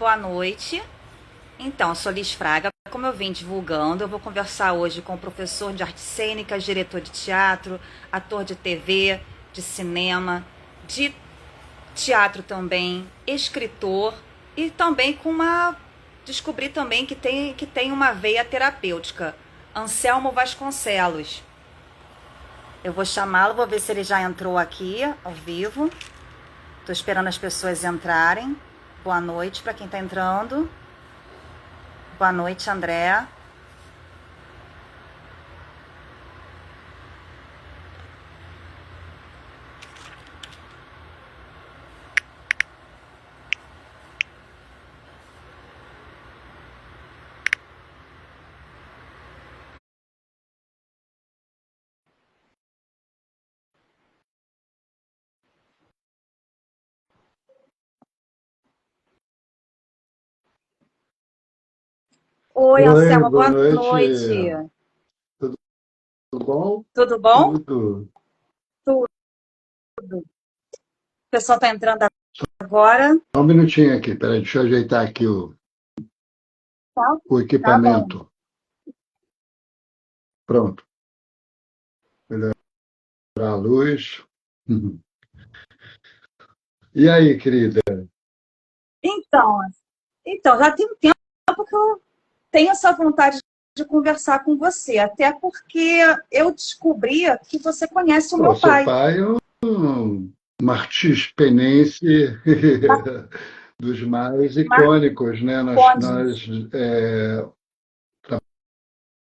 Boa noite. Então, eu sou Liz Fraga. Como eu vim divulgando, eu vou conversar hoje com o professor de artes cênicas, diretor de teatro, ator de TV, de cinema, de teatro também, escritor e também com uma. Descobri também que tem uma veia terapêutica. Anselmo Vasconcelos. Eu vou chamá-lo, vou ver se ele já entrou aqui ao vivo. Estou esperando as pessoas entrarem. Boa noite para quem está entrando. Boa noite, André. Oi, Oi, Anselmo, boa boa noite. noite. Tudo bom? Tudo bom? Tudo. Tudo. O pessoal está entrando agora. Só um minutinho aqui, peraí, deixa eu ajeitar aqui Tá, o tá bom. equipamento. Pronto, melhorar a luz. Uhum. E aí, querida? Então, então, já tem um tempo que eu tenho essa vontade de conversar com você, até porque eu descobri que você conhece o Pô, meu seu pai. pai é um martispenense dos mais icônicos, né? Nós Marcones.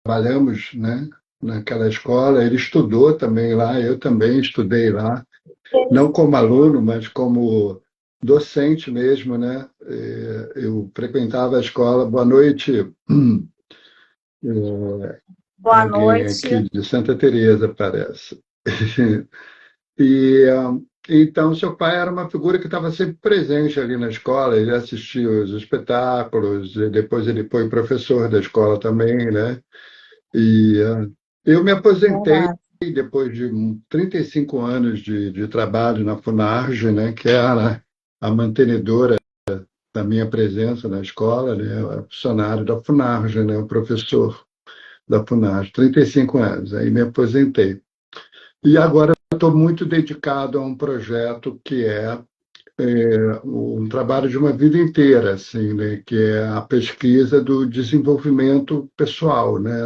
trabalhamos, né, naquela escola. Ele estudou também lá, eu também estudei lá. Não como aluno, mas como docente mesmo, né? Eu frequentava a escola. Boa noite, Boa alguém noite. aqui de Santa Teresa, parece. E então seu pai era uma figura que estava sempre presente ali na escola. Ele assistia os espetáculos, e depois ele foi professor da escola também, né? E eu me aposentei Verdade. depois de 35 anos de trabalho na Funarge, né, que era a mantenedora da minha presença na escola, né, eu funcionário da Funarge, né, o professor da Funarge, 35 anos, aí me aposentei. E agora estou muito dedicado a um projeto que um trabalho de uma vida inteira, assim, né, que é a pesquisa do desenvolvimento pessoal, né,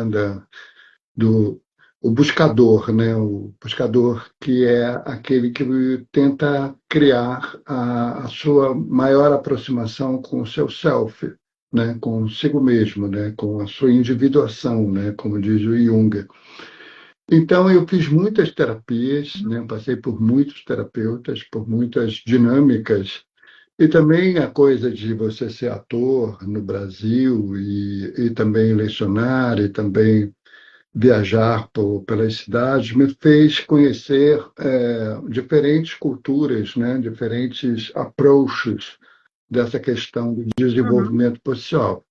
do o buscador, né? O buscador que é aquele que tenta criar a sua maior aproximação com o seu self, né? Consigo mesmo, né? Com a sua individuação, né? Como diz o Jung. Então eu fiz muitas terapias, né? Passei por muitos terapeutas, por muitas dinâmicas e também a coisa de você ser ator no Brasil e também lecionar e também viajar pelas cidades me fez conhecer diferentes culturas, né, diferentes approaches dessa questão do Uhum. desenvolvimento pessoal.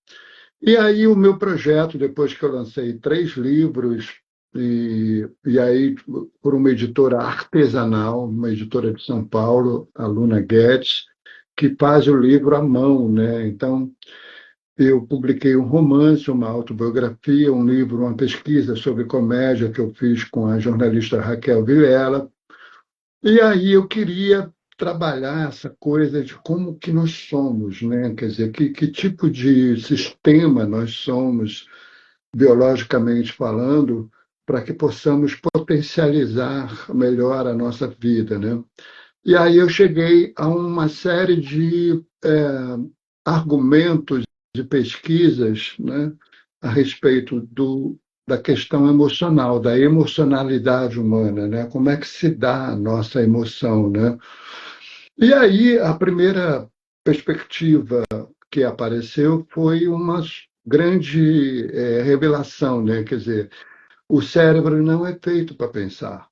E aí o meu projeto, depois que eu lancei 3 livros, e aí por uma editora artesanal, uma editora de São Paulo, a Luna Guedes, que faz o livro à mão, né? Então, eu publiquei um romance, uma autobiografia, um livro, uma pesquisa sobre comédia que eu fiz com a jornalista Raquel Vilela. E aí eu queria trabalhar essa coisa de como que nós somos, né? Quer dizer, que tipo de sistema nós somos, biologicamente falando, para que possamos potencializar melhor a nossa vida, né? E aí eu cheguei a uma série de argumentos de pesquisas, né, a respeito da questão emocional, da emocionalidade humana, né? Como é que se dá a nossa emoção, né? E aí a primeira perspectiva que apareceu foi uma grande revelação, né? Quer dizer, o cérebro não é feito para pensar.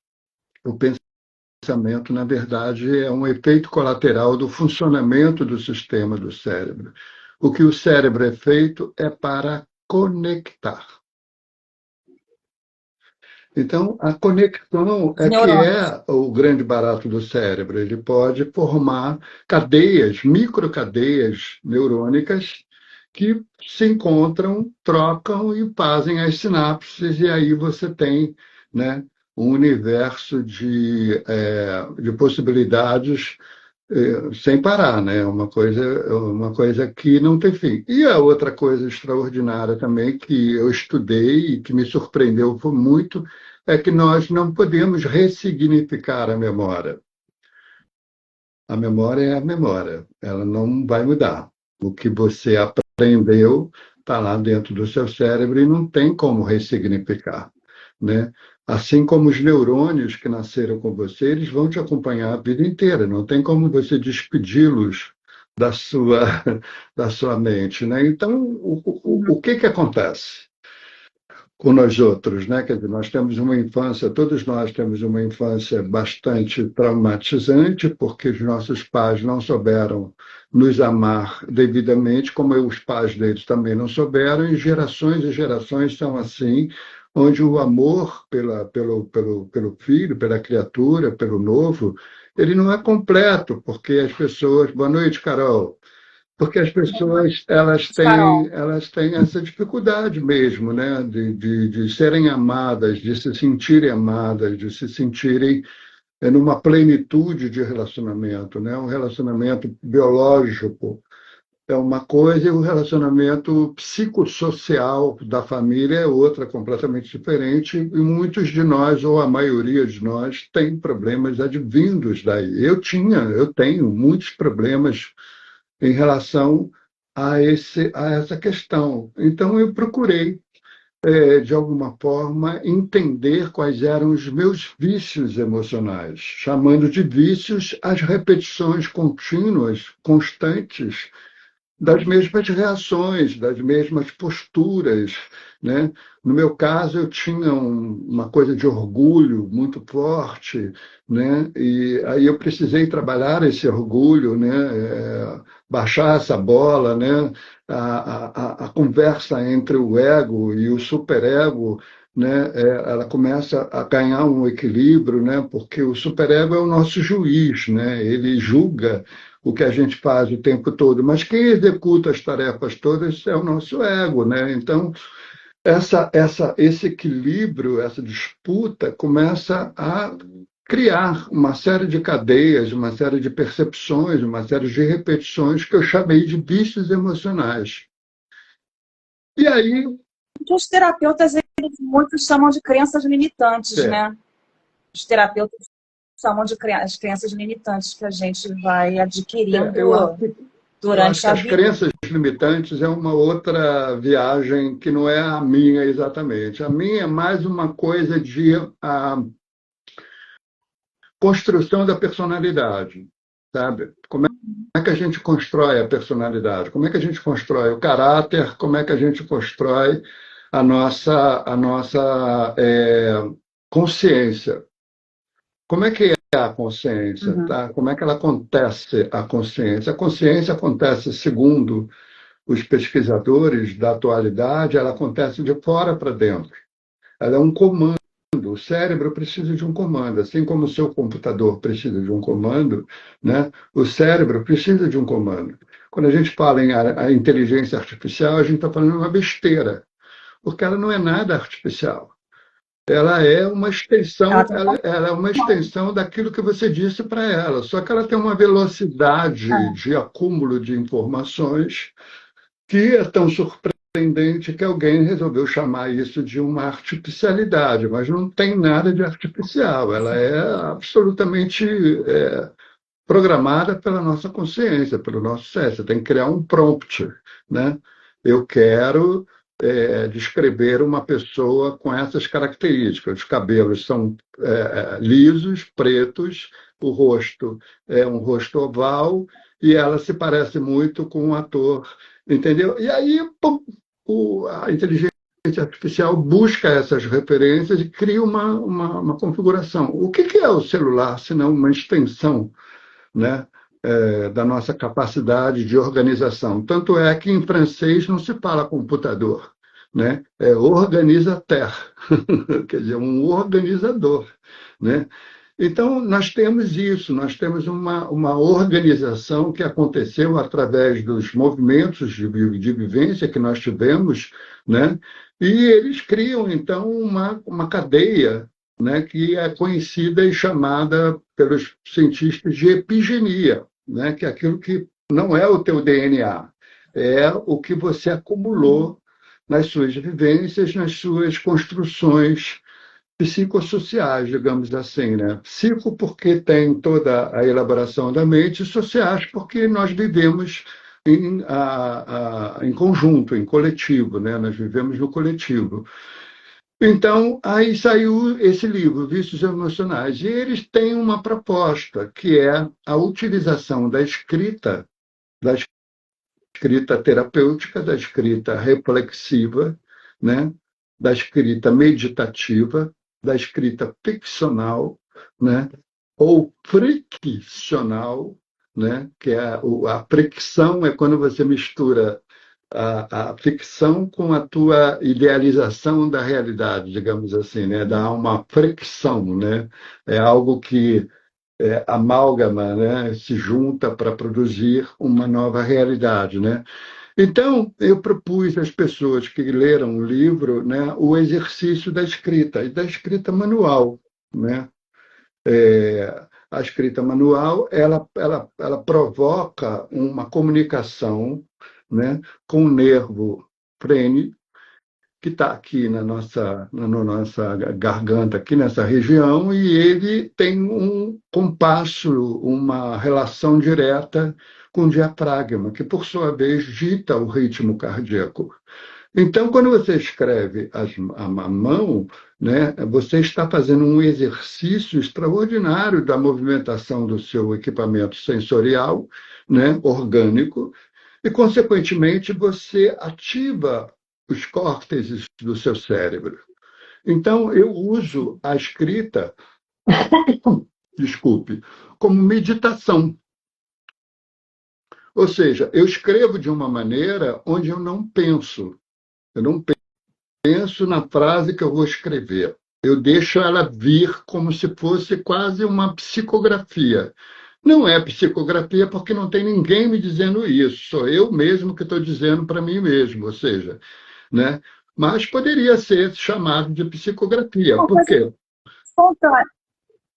O pensamento, na verdade, é um efeito colateral do funcionamento do sistema do cérebro. O que o cérebro é feito é para conectar. Então, a conexão Os é que neurônios. é o grande barato do cérebro. Ele pode formar cadeias, microcadeias neurônicas que se encontram, trocam e fazem as sinapses, e aí você tem, né, um universo de possibilidades sem parar, né? Uma coisa que não tem fim. E a outra coisa extraordinária também que eu estudei e que me surpreendeu foi muito é que nós não podemos ressignificar a memória. A memória é a memória, ela não vai mudar. O que você aprendeu está lá dentro do seu cérebro e não tem como ressignificar, né? Assim como os neurônios que nasceram com você, eles vão te acompanhar a vida inteira, não tem como você despedi-los da sua, da sua mente, né? Então, o que que acontece com nós outros, né? Quer dizer, nós temos uma infância, todos nós temos uma infância bastante traumatizante, porque os nossos pais não souberam nos amar devidamente, como os pais deles também não souberam, e gerações são assim, onde o amor pelo filho, pela criatura, pelo novo, ele não é completo, porque as pessoas. Boa noite, Carol. Porque as pessoas Carol. elas têm essa dificuldade mesmo, né? De serem amadas, de se sentirem amadas, de se sentirem numa plenitude de relacionamento, né? Um relacionamento biológico é uma coisa e o relacionamento psicossocial da família é outra, completamente diferente, e muitos de nós, ou a maioria de nós, tem problemas advindos daí. Eu tenho muitos problemas em relação a essa questão. Então, eu procurei, de alguma forma, entender quais eram os meus vícios emocionais, chamando de vícios as repetições contínuas, constantes, das mesmas reações, das mesmas posturas, né? No meu caso, eu tinha uma coisa de orgulho muito forte, né? E aí eu precisei trabalhar esse orgulho, né? Baixar essa bola, né? A conversa entre o ego e o superego, né? Ela começa a ganhar um equilíbrio, né? Porque o superego é o nosso juiz, né? Ele julga o que a gente faz o tempo todo, mas quem executa as tarefas todas é o nosso ego, né? Então, esse equilíbrio, essa disputa começa a criar uma série de cadeias, uma série de percepções, uma série de repetições que eu chamei de vícios emocionais. E aí, Que os terapeutas, eles muitos chamam de crenças limitantes, é, né? Os terapeutas chamam de as crenças limitantes que a gente vai adquirindo eu acho Eu acho durante que a as vida. crenças limitantes é uma outra viagem que não é a minha exatamente. A minha é mais uma coisa de construção da personalidade, sabe? Como é que a gente constrói a personalidade? Como é que a gente constrói o caráter? Como é que a gente constrói a nossa consciência? Como é que é a consciência, Uhum. tá? Como é que ela acontece, a consciência? A consciência acontece segundo os pesquisadores da atualidade, ela acontece de fora para dentro. Ela é um comando. O cérebro precisa de um comando, assim como o seu computador precisa de um comando, né? O cérebro precisa de um comando. Quando a gente fala em a inteligência artificial, a gente está falando uma besteira, porque ela não é nada artificial. Ela é uma Ela extensão, tem ela é uma extensão daquilo que você disse para ela, só que ela tem uma velocidade ah, de acúmulo de informações que é tão surpreendente que alguém resolveu chamar isso de uma artificialidade, mas não tem nada de artificial, ela é absolutamente programada pela nossa consciência, pelo nosso cérebro. Você tem que criar um prompt, né? Eu quero descrever uma pessoa com essas características. Os cabelos são lisos, pretos, o rosto é um rosto oval e ela se parece muito com um ator, entendeu? E aí pum, a inteligência artificial busca essas referências e cria uma configuração. O que é o celular, se não uma extensão, né, da nossa capacidade de organização? Tanto é que em francês não se fala computador, né? É organizateur, quer dizer, um organizador, né? Então, nós temos isso, nós temos uma organização que aconteceu através dos movimentos de vivência que nós tivemos, né? E eles criam, então, uma cadeia, né, que é conhecida e chamada pelos cientistas de epigenia, né, que é aquilo que não é o teu DNA, é o que você acumulou nas suas vivências, nas suas construções psicossociais, digamos assim, né? Psico porque tem toda a elaboração da mente, e sociais porque nós vivemos em conjunto, em coletivo, né? Nós vivemos no coletivo. Então, aí saiu esse livro, Vícios Emocionais, e eles têm uma proposta, que é a utilização da escrita terapêutica, da escrita reflexiva, né? Da escrita meditativa, da escrita ficcional, né? Ou friccional, né? Que é a fricção é quando você mistura a ficção com a tua idealização da realidade, digamos assim, né? Dá uma fricção, né? É algo que amálgama, né? Se junta para produzir uma nova realidade, né? Então, eu propus às pessoas que leram o livro, né, o exercício da escrita, e da escrita manual, né? A escrita manual, ela provoca uma comunicação, né, com o nervo frênico, que está aqui na nossa garganta, aqui nessa região, e ele tem um compasso, uma relação direta com o diafragma, que, por sua vez, dita o ritmo cardíaco. Então, quando você escreve a mão, né, você está fazendo um exercício extraordinário da movimentação do seu equipamento sensorial, né, orgânico, e, consequentemente, você ativa os córtex do seu cérebro. Então, eu uso a escrita, desculpe, como meditação. Ou seja, eu escrevo de uma maneira onde eu não penso. Eu não penso na frase que eu vou escrever. Eu deixo ela vir como se fosse quase uma psicografia. Não é psicografia porque não tem ninguém me dizendo isso. Sou eu mesmo que estou dizendo para mim mesmo. Ou seja, né? Mas poderia ser chamado de psicografia. Uma Por coisa quê? espontânea.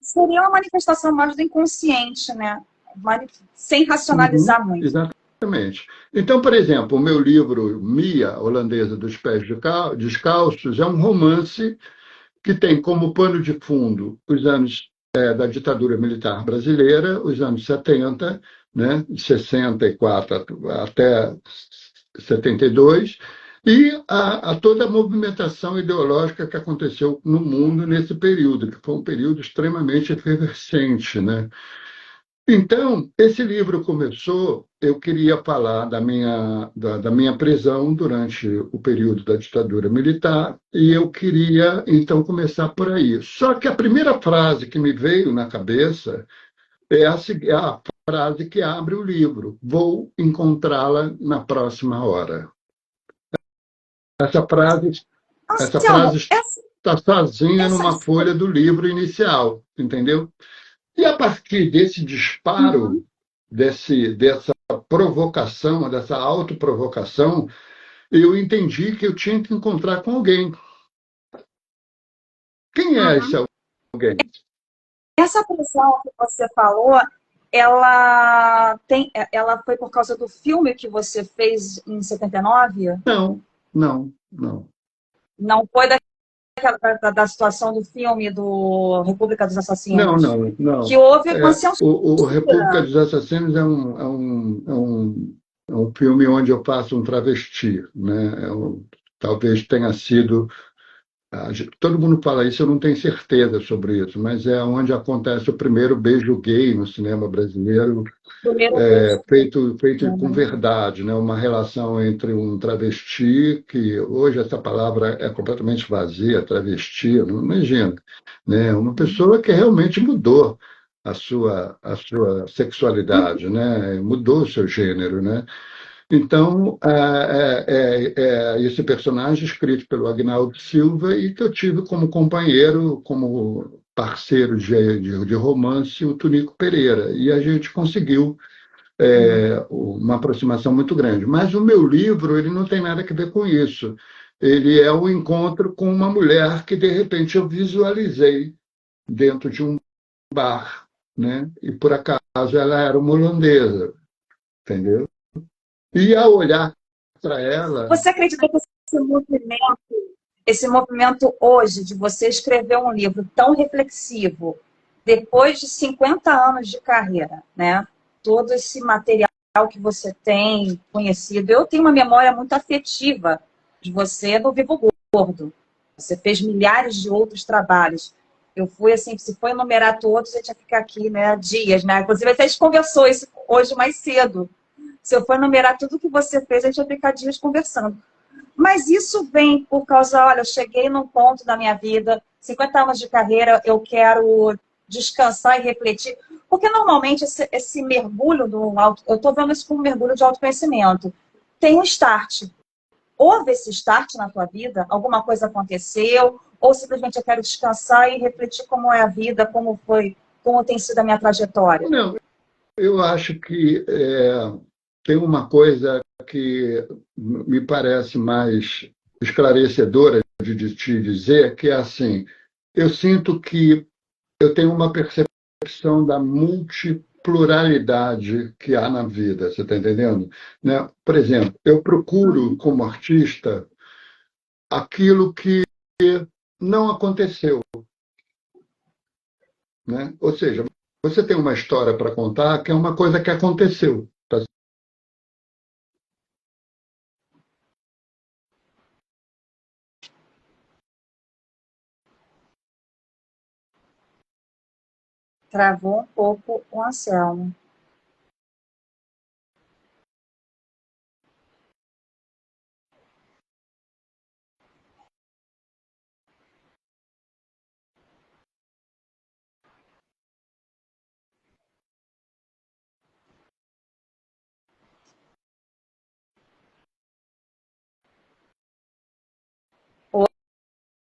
Seria uma manifestação mais do inconsciente, né? Sem Uhum, racionalizar muito. exatamente. Então, por exemplo, o meu livro Mia, Holandesa dos Pés Descalços, é um romance que tem como pano de fundo os anos da ditadura militar brasileira, os anos 70, né, de 64 até 72, e toda a movimentação ideológica que aconteceu no mundo nesse período, que foi um período extremamente efervescente, né? Então, esse livro começou, eu queria falar da minha prisão durante o período da ditadura militar, e eu queria, então, começar por aí. Só que a primeira frase que me veio na cabeça é a frase que abre o livro: vou encontrá-la na próxima hora. Essa frase, essa Anselmo, frase está sozinha essa numa folha do livro inicial, entendeu? E a partir desse disparo, uhum. dessa provocação, dessa autoprovocação, eu entendi que eu tinha que encontrar com alguém. Quem é esse Uhum. alguém? Essa prisão que você falou, ela foi por causa do filme que você fez em 79? Não, não, não. Não foi da situação do filme do República dos Não, Assassinos? não, Que não. houve uma O República censura. dos Assassinos é um filme onde eu faço um travesti, né? Talvez tenha sido. Todo mundo fala isso, eu não tenho certeza sobre isso, mas é onde acontece o primeiro beijo gay no cinema brasileiro, Primeiro beijo. feito com verdade, né? Uma relação entre um travesti, que hoje essa palavra é completamente vazia, travesti, não imagina, né? Uma pessoa que realmente mudou a sua sexualidade, né? Mudou o seu gênero, né? Então, esse personagem escrito pelo Agnaldo Silva e que eu tive como companheiro, como parceiro de romance, o Tunico Pereira. E a gente conseguiu uma aproximação muito grande. Mas o meu livro ele não tem nada a ver com isso. Ele é o encontro com uma mulher que, de repente, eu visualizei dentro de um bar, né? E, por acaso, ela era uma holandesa, entendeu? E, ao olhar para ela... Você acredita que esse movimento hoje de você escrever um livro tão reflexivo, depois de 50 anos de carreira, né? Todo esse material que você tem conhecido. Eu tenho uma memória muito afetiva de você no Vivo Gordo. Você fez milhares de outros trabalhos. Eu fui assim, se for enumerar todos, a gente ia ficar aqui, né, dias, né? Inclusive, a gente conversou isso hoje mais cedo. Se eu for enumerar tudo que você fez, a gente ia ficar dias conversando. Mas isso vem por causa, olha, eu cheguei num ponto da minha vida, 50 anos de carreira, eu quero descansar e refletir. Porque normalmente esse mergulho do auto, eu estou vendo isso como um mergulho de autoconhecimento, tem um start. Houve esse start na tua vida? Alguma coisa aconteceu? Ou simplesmente eu quero descansar e refletir como é a vida, como foi, como tem sido a minha trajetória? Não, eu acho que tem uma coisa que me parece mais esclarecedora de te dizer, que é assim, eu sinto que eu tenho uma percepção da multipluralidade que há na vida, você está entendendo? Né? Por exemplo, eu procuro, como artista, aquilo que não aconteceu, né? Ou seja, você tem uma história para contar que é uma coisa que aconteceu. Tá? Travou um pouco o Anselmo.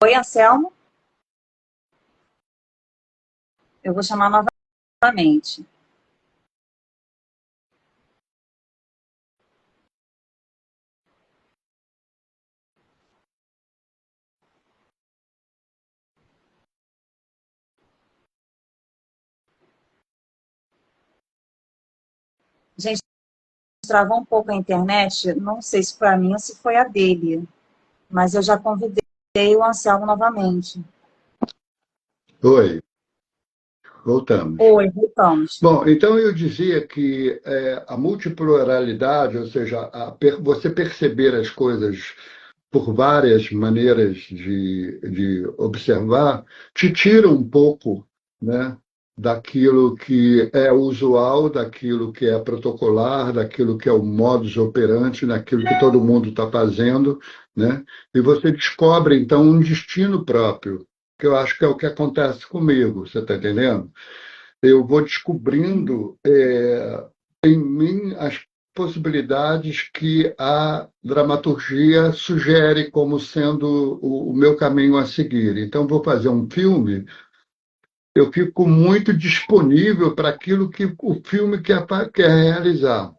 Oi, Anselmo? Eu vou chamar novamente. Gente, travou um pouco a internet, não sei se foi a minha ou se foi a dele, mas eu já convidei o Anselmo novamente. Oi, voltamos. Oi, voltamos. Bom, então eu dizia que a multipluralidade, ou seja, você perceber as coisas por várias maneiras de observar, te tira um pouco, né, daquilo que é usual, daquilo que é protocolar, daquilo que é o modus operandi, daquilo que todo mundo está fazendo, né, e você descobre, então, um destino próprio, que eu acho que é o que acontece comigo, você está entendendo? Eu vou descobrindo em mim as possibilidades que a dramaturgia sugere como sendo o meu caminho a seguir. Então, vou fazer um filme, eu fico muito disponível para aquilo que o filme quer realizar.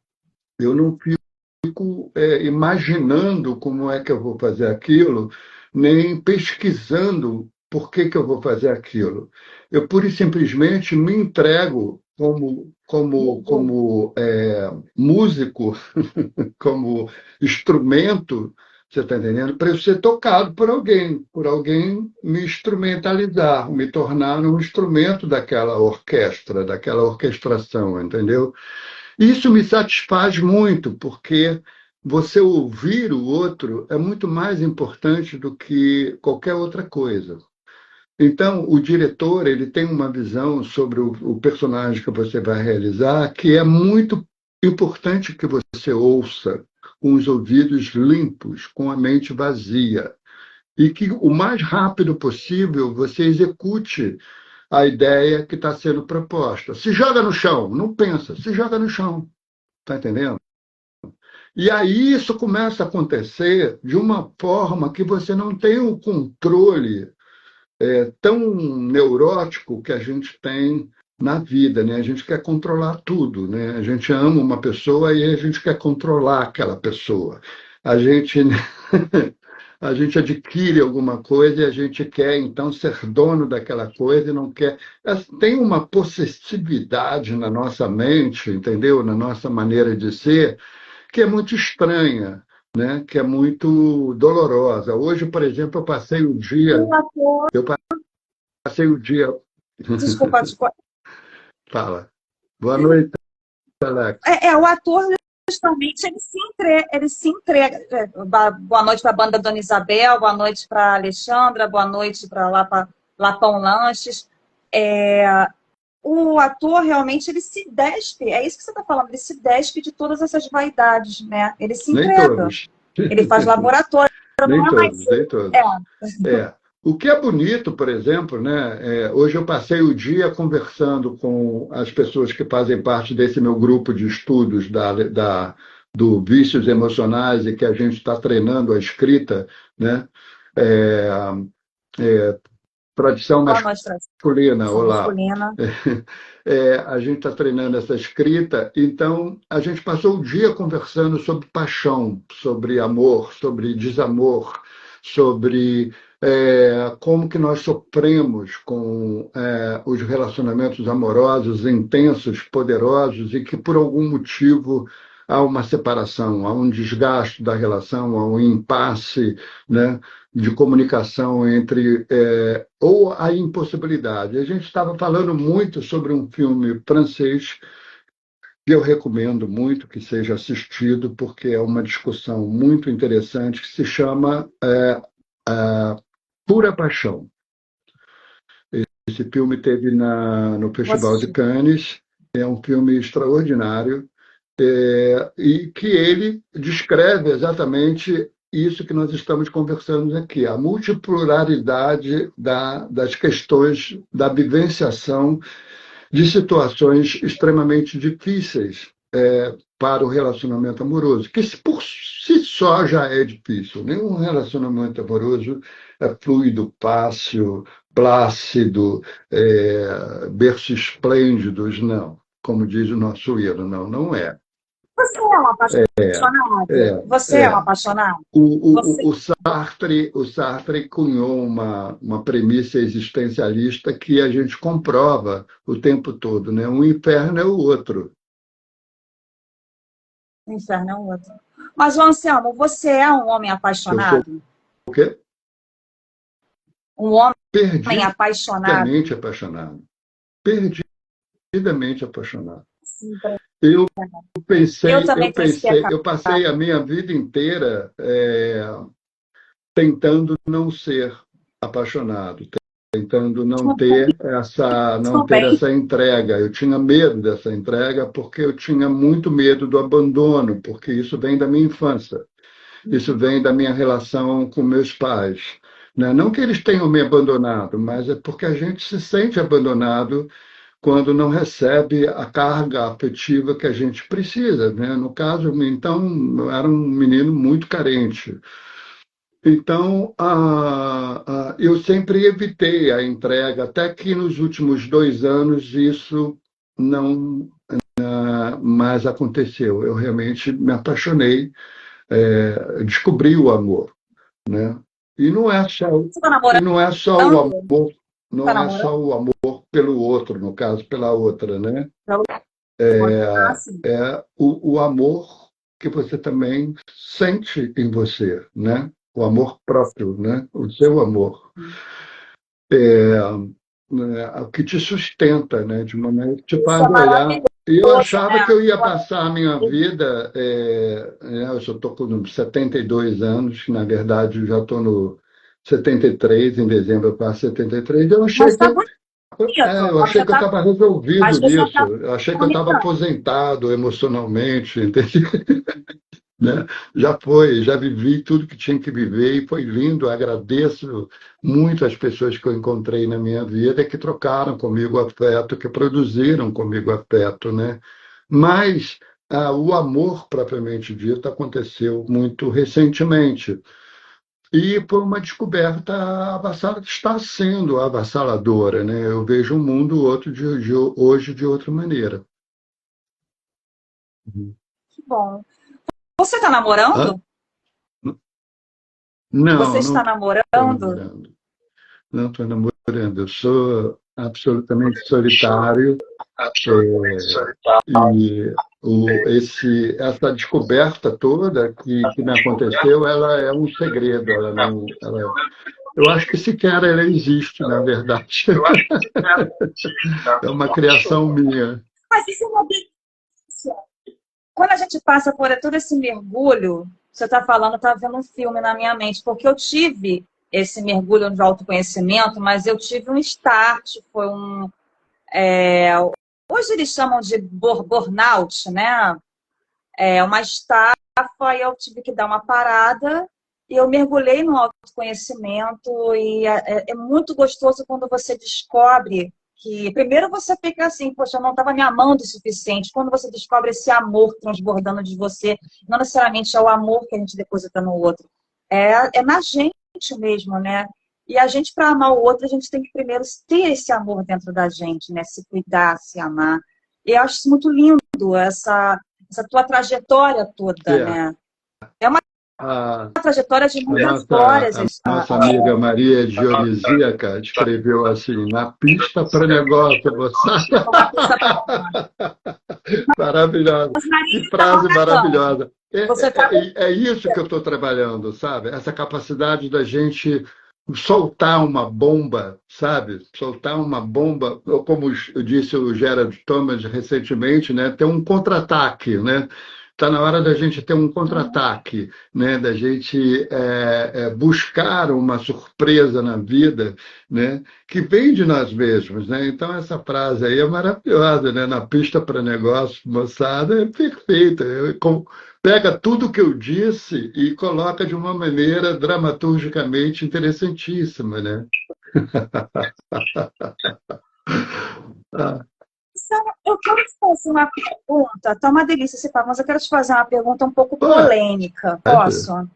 Eu não fico imaginando como é que eu vou fazer aquilo, nem pesquisando por que eu vou fazer aquilo. Eu pura e simplesmente me entrego como músico, como instrumento, você está entendendo? Para eu ser tocado por alguém me instrumentalizar, me tornar um instrumento daquela orquestra, daquela orquestração, entendeu? Isso me satisfaz muito, porque você ouvir o outro é muito mais importante do que qualquer outra coisa. Então, o diretor ele tem uma visão sobre o personagem que você vai realizar que é muito importante que você ouça com os ouvidos limpos, com a mente vazia, e que o mais rápido possível você execute a ideia que está sendo proposta. Se joga no chão, não pensa, se joga no chão. Está entendendo? E aí isso começa a acontecer de uma forma que você não tem o controle tão neurótico que a gente tem na vida, né? A gente quer controlar tudo, né? A gente ama uma pessoa e a gente quer controlar aquela pessoa. A gente a gente adquire alguma coisa e a gente quer então ser dono daquela coisa e não quer. Tem uma possessividade na nossa mente, entendeu? Na nossa maneira de ser, que é muito estranha, né? Que é muito dolorosa. Hoje, por exemplo, O ator, eu passei o dia, desculpa, fala. Boa noite, Alex. o ator justamente ele se entrega. Boa noite para a banda Dona Isabel, boa noite para Alexandra, boa noite para Lapão Lanches. O ator realmente ele se despe, é isso que você está falando, ele se despe de todas essas vaidades, né? Ele se Nem entrega, todos. ele faz laboratório, Nem não é mais. todos, nem todos. É. O que é bonito, por exemplo, né? Hoje eu passei o dia conversando com as pessoas que fazem parte desse meu grupo de estudos do vícios emocionais e que a gente está treinando a escrita, né? É, Tradição Boa noite, masculina, tradição olá. masculina. A gente está treinando essa escrita, então a gente passou o dia conversando sobre paixão, sobre amor, sobre desamor, sobre como que nós sofremos com os relacionamentos amorosos intensos, poderosos, e que por algum motivo há uma separação, há um desgaste da relação, há um impasse, né, de comunicação entre ou a impossibilidade. A gente estava falando muito sobre um filme francês que eu recomendo muito que seja assistido, porque é uma discussão muito interessante, que se chama Pura Paixão. Esse filme teve no Vou Festival de assistir. Cannes, é um filme extraordinário, e que ele descreve exatamente isso que nós estamos conversando aqui, a multipluralidade das questões da vivenciação de situações extremamente difíceis para o relacionamento amoroso, que por si só já é difícil. Nenhum relacionamento amoroso é fluido, fácil, plácido, berço esplêndidos, não. Como diz o nosso hino, não, não é. Você é um É, apaixonado? é, Você é um é. apaixonado? Você... O Sartre cunhou uma premissa existencialista que a gente comprova o tempo todo, né? Um inferno é o outro. O inferno é um outro. Mas, Anselmo, você é um homem Eu sou apaixonado? o quê? Um homem apaixonado? Perdidamente apaixonado. Perdidamente apaixonado. Sim, Eu eu pensei, também eu tenho esse pensei, pecado. eu passei a minha vida inteira tentando não ser apaixonado, tentando não ter Também. essa entrega. Eu tinha medo dessa entrega porque eu tinha muito medo do abandono, porque isso vem da minha infância, isso vem da minha relação com meus pais. Né? Não que eles tenham me abandonado, mas é porque a gente se sente abandonado quando não recebe a carga afetiva que a gente precisa. Né? No caso, então, eu era um menino muito carente. Então, eu sempre evitei a entrega, até que nos últimos 2 anos isso não mais aconteceu. Eu realmente me apaixonei, descobri o amor, né? E não é só, Você está e namorando? não é só o amor, Tá não é namorando? só o amor pelo outro, no caso, pela outra, né? Ah, sim. É o amor que você também sente em você, né? O amor próprio, né? O seu amor. O que te sustenta, né? De uma maneira que te Isso faz é olhar. E eu maravilhoso, achava que né? eu ia passar a minha vida, eu só estou com 72 anos, que na verdade eu já estou no 73, em dezembro eu faço 73, Mas tá bonito. eu Mas achei já que eu tá, estava mas resolvido você nisso, tá eu achei que eu estava bonitão. aposentado emocionalmente, entendeu? Né? Já foi, já vivi tudo que tinha que viver e foi lindo. Agradeço muito as pessoas que eu encontrei na minha vida que trocaram comigo afeto, que produziram comigo afeto, né? Mas o amor propriamente dito aconteceu muito recentemente. E foi uma descoberta está sendo avassaladora, né? Eu vejo um mundo outro hoje de outra maneira. Uhum. Que bom. Você está Hã? namorando? Você Não, não está estou namorando? namorando. Não estou namorando. Eu sou absolutamente solitário. E essa descoberta toda que me aconteceu, ela é um segredo. Ela não, eu acho que sequer ela existe, na verdade. É uma criação minha. Mas isso é uma delícia. Quando a gente passa por todo esse mergulho, você está falando, está vendo um filme na minha mente, porque eu tive esse mergulho de autoconhecimento, mas eu tive um start, foi um. Hoje eles chamam de burnout, né? É uma estafa, e eu tive que dar uma parada e eu mergulhei no autoconhecimento e é muito gostoso quando você descobre que primeiro você fica assim, poxa, eu não estava me amando o suficiente. Quando você descobre esse amor transbordando de você, não necessariamente é o amor que a gente deposita no outro, é na gente mesmo, né? E a gente, para amar o outro, a gente tem que primeiro ter esse amor dentro da gente, né? Se cuidar, se amar. E eu acho isso muito lindo, essa tua trajetória toda, É, né? É uma a, trajetória de a muitas nossa, glórias. a nossa amiga Maria Dionisíaca escreveu assim, na pista para negócio, moçada. Maravilhosa. Mas, Que Maria, está frase arrasando. maravilhosa. Você está É isso que eu estou trabalhando, sabe? Essa capacidade da gente soltar uma bomba, sabe? Soltar uma bomba, ou como eu disse o Gerald Thomas recentemente, né? Ter um contra-ataque, né? Está na hora da gente ter um contra-ataque, né? Da gente buscar uma surpresa na vida, né? Que vem de nós mesmos, né? Então essa frase aí é maravilhosa, né? Na pista para negócio, moçada, é perfeita. Pega tudo que eu disse e coloca de uma maneira dramaturgicamente interessantíssima, né? Ah, Eu quero te fazer uma pergunta. Tá uma delícia esse papo, mas eu quero te fazer uma pergunta um pouco polêmica. pode. Posso?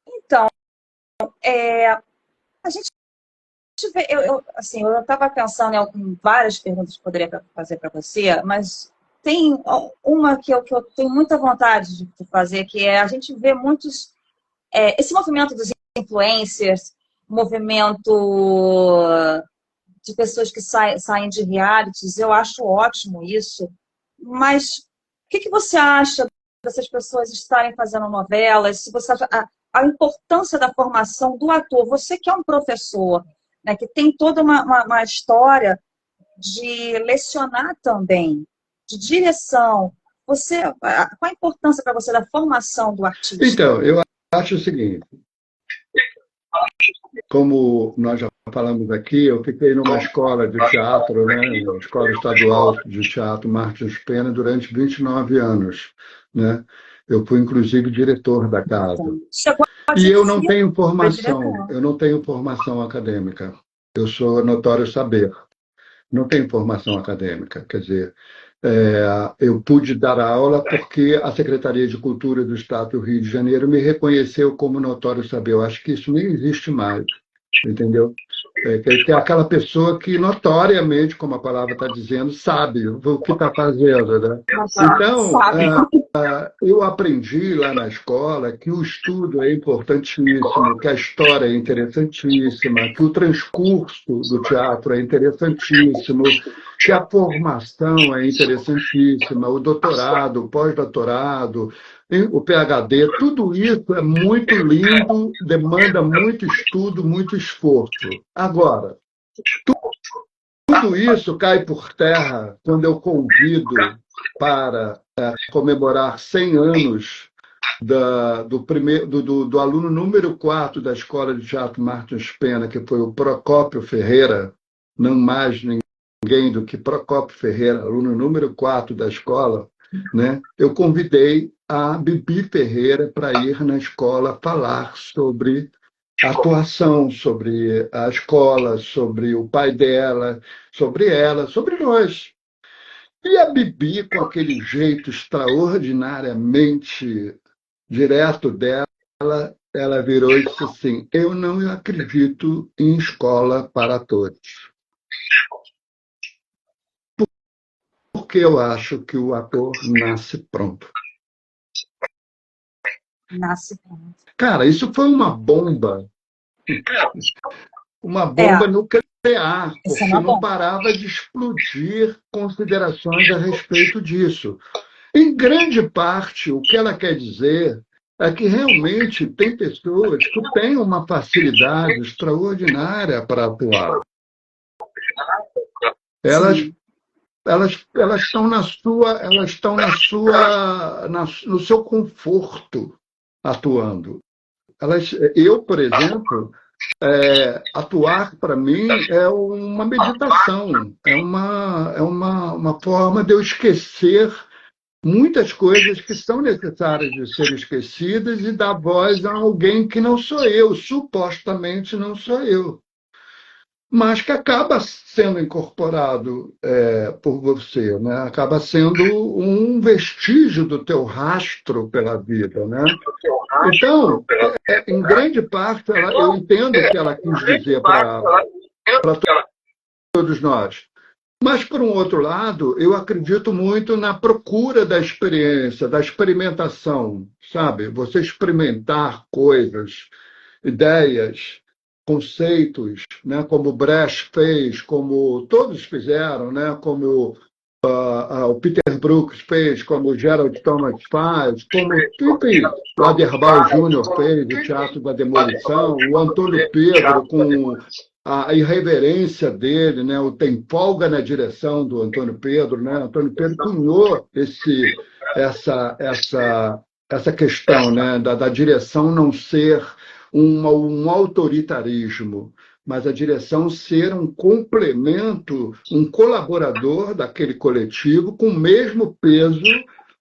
Então, é, a gente vê, assim, eu estava pensando em várias perguntas que eu poderia fazer para você, mas tem uma que eu tenho muita vontade de fazer, que é a gente vê muitos. Esse movimento dos influencers, movimento de pessoas que saem de realities, eu acho ótimo isso, mas o que você acha dessas pessoas estarem fazendo novelas? Se você acha a importância da formação do ator, você que é um professor, né, que tem toda uma história de lecionar também, de direção, qual a importância para você da formação do artista? Então, eu acho o seguinte, como nós já falamos aqui, eu fiquei numa escola de teatro, né, na Escola Estadual de Teatro Martins Pena, durante 29 anos, né? Eu fui, inclusive, diretor da casa. Então, chegou a E eu não dirigir, tenho foi formação, diretor. eu não tenho formação acadêmica. Eu sou notório saber. Não tenho formação acadêmica, quer dizer, eu pude dar aula porque a Secretaria de Cultura do Estado do Rio de Janeiro me reconheceu como notório saber. Eu acho que isso nem existe mais, entendeu? Que é aquela pessoa que notoriamente, como a palavra está dizendo, sabe o que está fazendo, né? Então, Sabe? eu aprendi lá na escola que o estudo é importantíssimo, que a história é interessantíssima, que o transcurso do teatro é interessantíssimo, que a formação é interessantíssima, o doutorado, o pós-doutorado, o PhD, tudo isso é muito lindo, demanda muito estudo, muito esforço. Agora, tudo isso cai por terra quando eu convido para comemorar 100 anos do aluno número 4 da Escola de Teatro Martins Pena, que foi o Procópio Ferreira, não mais ninguém do que Procópio Ferreira, aluno número 4 da escola, né? Eu convidei a Bibi Ferreira para ir na escola falar sobre a atuação, sobre a escola, sobre o pai dela, sobre ela, sobre nós. E a Bibi, com aquele jeito extraordinariamente direto dela, ela virou e disse assim: eu não acredito em escola para todos, porque eu acho que o ator nasce pronto. Nasce pronto. Cara, isso foi uma bomba nuclear, porque não parava de explodir considerações a respeito disso. Em grande parte, o que ela quer dizer é que realmente tem pessoas que têm uma facilidade extraordinária para atuar. Elas, elas estão no seu conforto atuando. Eu, por exemplo, atuar para mim é uma meditação, é uma forma de eu esquecer muitas coisas que são necessárias de serem esquecidas e dar voz a alguém que não sou eu, supostamente não sou eu, mas que acaba sendo incorporado por você, né? Acaba sendo um vestígio do teu rastro pela vida, né? Então, em grande parte, eu entendo o que ela quis dizer para todos nós. Mas, por um outro lado, eu acredito muito na procura da experiência, da experimentação, sabe? Você experimentar coisas, ideias, conceitos, né? Como Brecht fez, como todos fizeram, né? Como o Peter Brooks fez, como o Gerald Thomas faz, como enfim, o Aderbal Júnior fez, o Teatro da Demolição, o Antônio Pedro com a irreverência dele, né? O tem folga na direção do Antônio Pedro, né? Antônio Pedro cunhou essa questão, né? Da direção não ser um autoritarismo, mas a direção ser um complemento, um colaborador daquele coletivo com o mesmo peso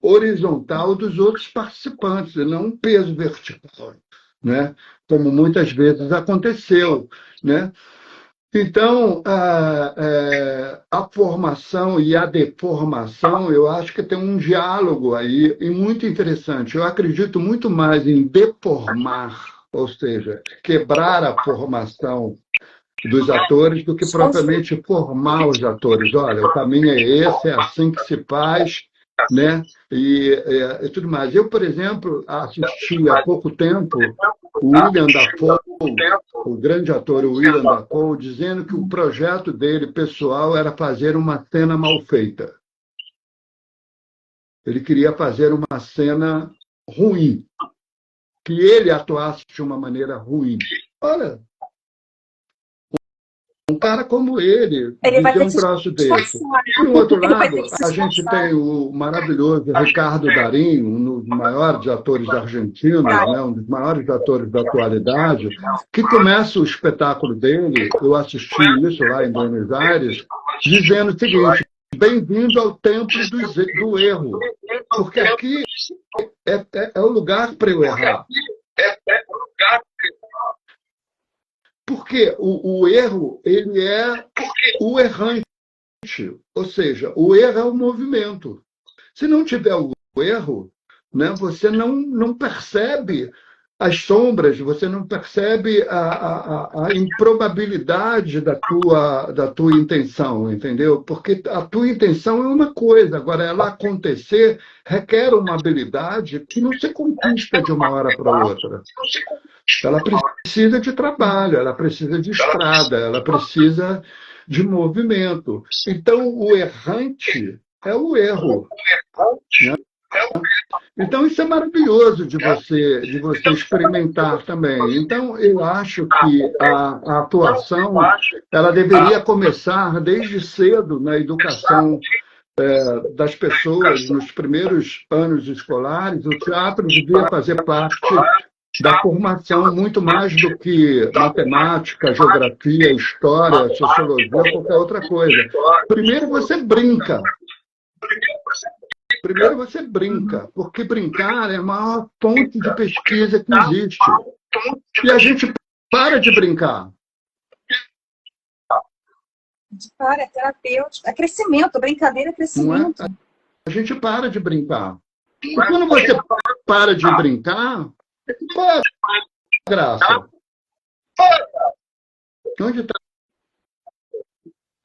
horizontal dos outros participantes, e não um peso vertical, né? Como muitas vezes aconteceu, né? Então, a formação e a deformação, eu acho que tem um diálogo aí e muito interessante. Eu acredito muito mais em deformar, ou seja, quebrar a formação dos atores do que propriamente formar os atores. Olha, o caminho é esse, é assim que se faz, né? E tudo mais. Eu, por exemplo, assisti há pouco tempo o William Dafoe, o grande ator William Dafoe, dizendo que o projeto dele, pessoal, era fazer uma cena mal feita. Ele queria fazer uma cena ruim, que ele atuasse de uma maneira ruim. Olha, um cara como ele dizer um troço desse. Por outro lado, a gente tem o maravilhoso Ricardo Darín, um dos maiores atores argentinos, né, um dos maiores atores da atualidade, que começa o espetáculo dele, eu assisti isso lá em Buenos Aires, dizendo o seguinte: bem-vindo ao templo do erro, porque aqui é o lugar para eu errar. Porque o erro, ele é o errante, ou seja, o erro é o movimento. Se não tiver o erro, né, você não percebe as sombras, você não percebe a improbabilidade da tua intenção, entendeu? Porque a tua intenção é uma coisa, agora ela acontecer requer uma habilidade que não se conquista de uma hora para outra. Ela precisa de trabalho, ela precisa de estrada, ela precisa de movimento. Então, o errante é o erro, né? Então, isso é maravilhoso de você experimentar também. Então, eu acho que a atuação ela deveria começar desde cedo na educação das pessoas, nos primeiros anos escolares. O teatro devia fazer parte da formação muito mais do que matemática, geografia, história, sociologia, qualquer outra coisa. Primeiro você brinca. Porque brincar é a maior fonte de pesquisa que existe. E a gente para de brincar. Para, é terapêutico. É crescimento, brincadeira é Não é? crescimento. A gente para de brincar. E quando você para de brincar, qual é a graça? Onde está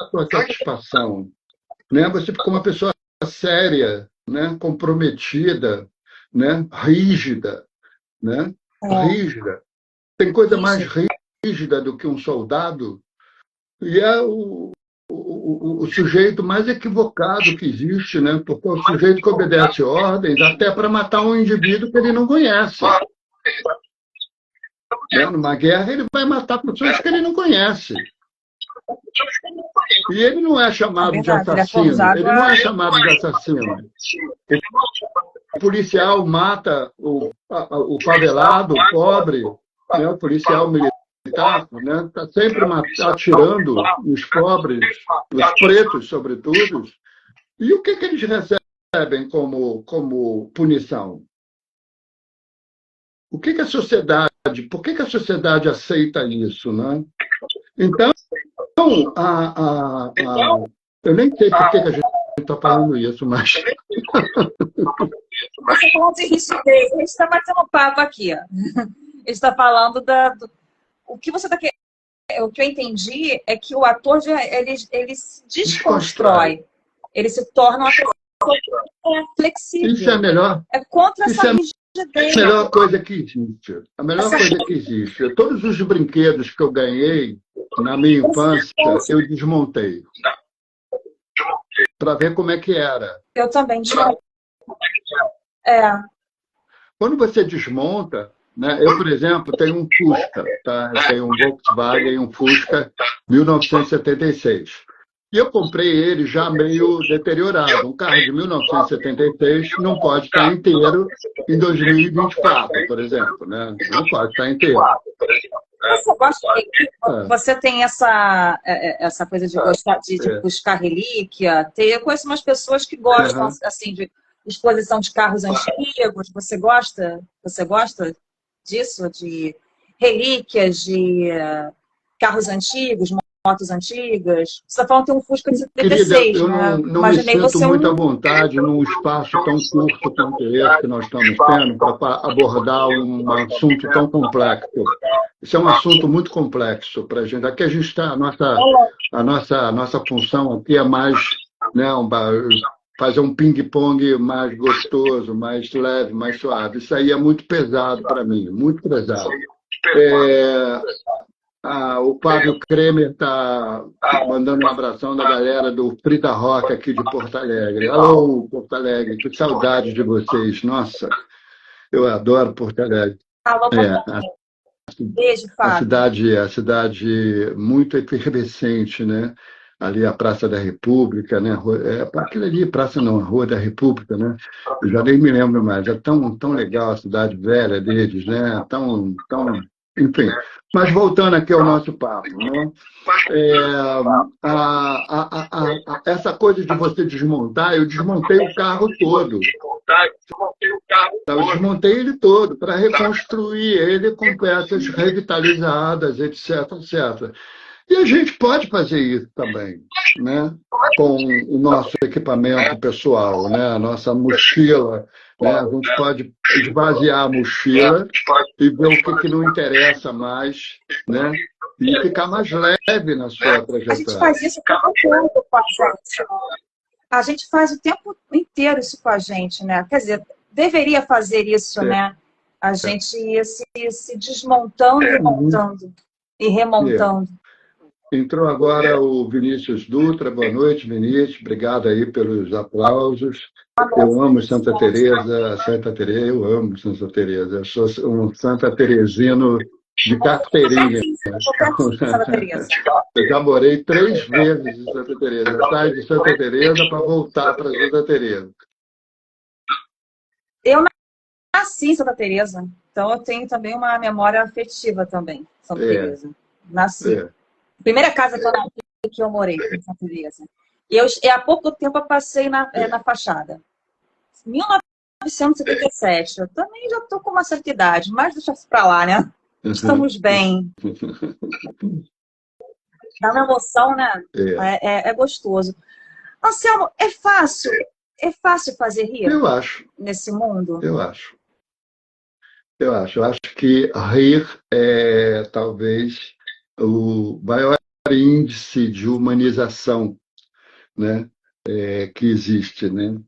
a sua satisfação? Né? Você ficou uma pessoa séria, né? Comprometida, né? Rígida, né? Rígida. Tem coisa mais rígida do que um soldado? E é o sujeito mais equivocado que existe, né? Porque é o sujeito que obedece ordens até para matar um indivíduo que ele não conhece. Né? Numa guerra, ele vai matar pessoas que ele não conhece. E ele não é chamado de assassino. Ele não é chamado de assassino. O policial mata o favelado, o pobre, né? O policial militar. Está sempre atirando nos pobres, nos pretos, sobretudo. E o que eles recebem como punição? O que a sociedade, por que a sociedade aceita isso, né? Então, eu nem sei por que a gente está falando isso, mas... Você falou de rigidez, a gente está batendo papo aqui. A gente está falando o que você está querendo. O que eu entendi é que o ator ele se desconstrói. Ele se torna uma pessoa flexível. Isso é melhor. É contra essa rigidez. É a melhor coisa que existe. A melhor coisa que existe. Todos os brinquedos que eu ganhei na minha infância, eu desmontei. Para ver como é que era. Eu também desmontei. Quando você desmonta, né? Eu, por exemplo, tenho um Fusca, tá? Eu tenho um Volkswagen, um Fusca 1976. E eu comprei ele já meio deteriorado. Um carro de 1976 não pode estar inteiro em 2024, por exemplo. Né? Não pode estar inteiro. Você gosta você tem essa coisa de gostar de buscar relíquia? Eu conheço umas pessoas que gostam assim, de exposição de carros antigos. Você gosta? Você gosta disso? De relíquias, de carros antigos, motos antigas? Você está falando que tem um Fusca de 76, querida, eu né? não me sinto muito à vontade num espaço tão curto quanto esse que nós estamos tendo para abordar um assunto tão complexo. Isso é um assunto muito complexo para a gente. Aqui a gente está, a nossa função aqui é mais, né, fazer um ping-pong mais gostoso, mais leve, mais suave. Isso aí é muito pesado para mim, muito pesado. O Fábio Kremer está mandando um abração da galera do Frida Rock aqui de Porto Alegre. Alô, Porto Alegre, que saudade de vocês. Nossa, eu adoro Porto Alegre. Beijo, Fábio. A cidade muito efervescente, né? Ali a Praça da República, né? Aquilo ali, Praça não, a Rua da República, né? Eu já nem me lembro mais. É tão legal a cidade velha deles, né? Enfim. Mas voltando aqui ao nosso papo, né? Essa coisa de você desmontar, eu desmontei o carro todo. Eu desmontei ele todo para reconstruir ele com peças revitalizadas, etc, etc. E a gente pode fazer isso também, né? Com o nosso equipamento pessoal, né? A nossa mochila, né? A gente pode esvaziar a mochila e ver o que não interessa mais, né? E ficar mais leve na sua trajetória. A gente faz isso o tempo todo com a gente. A gente faz o tempo inteiro isso com a gente, né? Quer dizer, deveria fazer isso, né? A gente ia se desmontando e montando e remontando. Entrou agora o Vinícius Dutra. Boa noite, Vinícius. Obrigado aí pelos aplausos. Eu amo Santa Teresa, eu amo Santa Teresa. Eu sou um Santa Teresino de carteirinha. Eu já morei 3 vezes em Santa Teresa. Eu saio de Santa Teresa para voltar para Santa Teresa. Eu nasci em Santa Teresa, então eu tenho também uma memória afetiva também, Santa Teresa. Nasci. Primeira casa que eu morei em Santa Teresa. E há pouco tempo eu passei na fachada. 1977. Eu também já estou com uma certa idade, mas deixa isso para lá, né? Estamos bem. Dá uma emoção, né? É, É gostoso. Anselmo, é fácil fazer rir eu acho, nesse mundo? eu acho. Eu acho que rir é talvez o maior índice de humanização, né, que existe, né?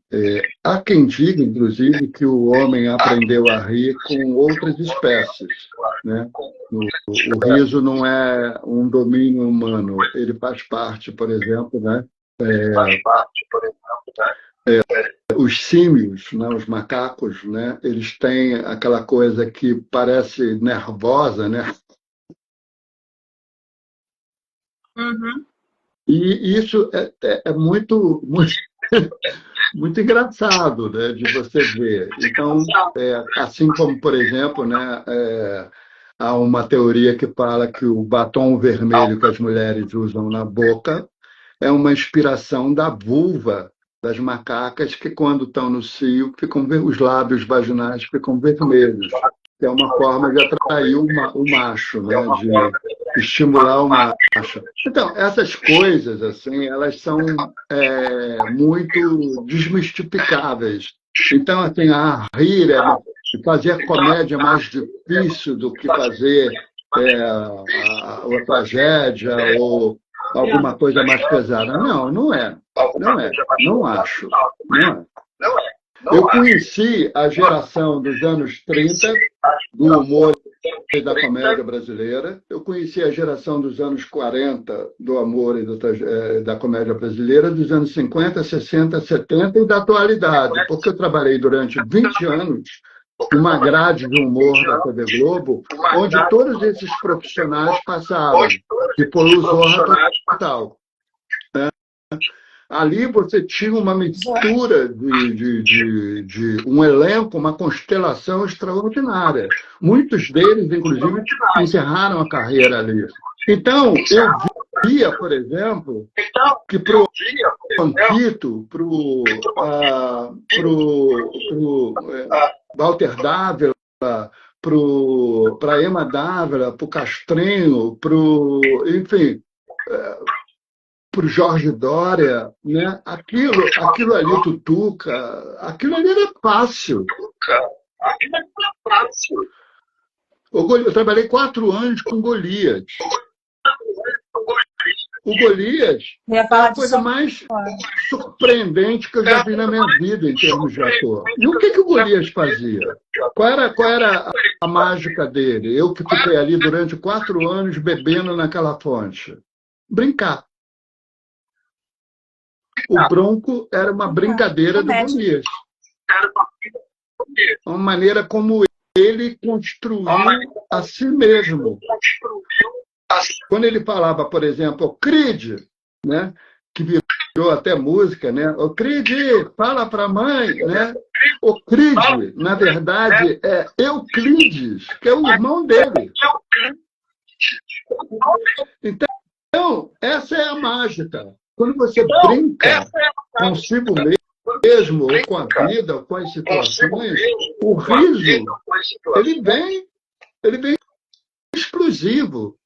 Há quem diga, inclusive, que o homem aprendeu a rir com outras espécies, né? O riso não é um domínio humano, ele faz parte, por exemplo, né? Os símios, né, os macacos, né, eles têm aquela coisa que parece nervosa, né? Uhum. E isso é muito, muito engraçado, né, de você ver. Então, assim como, por exemplo, né, há uma teoria que fala que o batom vermelho que as mulheres usam na boca é uma inspiração da vulva das macacas que, quando estão no cio, os lábios vaginais ficam vermelhos. Que é uma forma de atrair o macho, né? De estimular o macho. Então, essas coisas, assim, elas são muito desmistificáveis. Então, assim, rir, fazer comédia é mais difícil do que fazer a tragédia ou alguma coisa mais pesada. Não, não é. Não é. Não acho. Não é. Eu conheci a geração dos anos 30 do humor e da comédia brasileira. Eu conheci a geração dos anos 40 do amor e da comédia brasileira, dos anos 50, 60, 70 e da atualidade, porque eu trabalhei durante 20 anos numa grade de humor da TV Globo, onde todos esses profissionais passaram, e foi o Zorra Total. Ali você tinha uma mistura de um elenco, uma constelação extraordinária. Muitos deles, inclusive, encerraram a carreira ali. Então, eu via, por exemplo, que para o Pampito, para o Walter Dávila, para a Ema Dávila, para o Castrinho, enfim, para o Jorge Dória, né? Aquilo ali, o Tutuca, aquilo ali era fácil. Eu trabalhei 4 anos com Golias. O Golias é a coisa mais surpreendente que eu já vi na minha vida em termos de ator. E o que o Golias fazia? Qual era a mágica dele? Eu que fiquei ali durante 4 anos bebendo naquela fonte. Brincar. O Bronco era uma brincadeira do Golias. Uma maneira como ele construiu a si mesmo. Quando ele falava, por exemplo, o Creed, né, que virou até música, né? O Creed, fala para a mãe, né? O Creed, na verdade, é Euclides, que é o irmão dele. Então, essa é a mágica. Quando você brinca consigo mesmo, ou com a vida, ou com as situações, o riso, ele vem explosivo.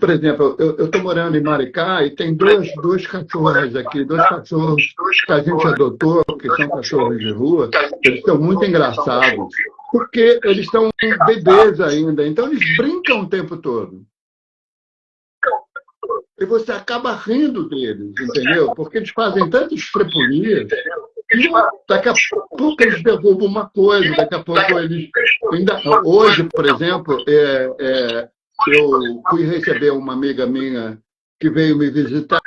Por exemplo, eu estou morando em Maricá e tem dois cachorros aqui, 2 cachorros que a gente adotou, que são cachorros de rua. Eles são muito engraçados, porque eles são bebês ainda, então eles brincam o tempo todo. E você acaba rindo deles, entendeu? Porque eles fazem tantas estrepulias que daqui a pouco eles derrubam uma coisa, daqui a pouco eles... Hoje, por exemplo, eu fui receber uma amiga minha que veio me visitar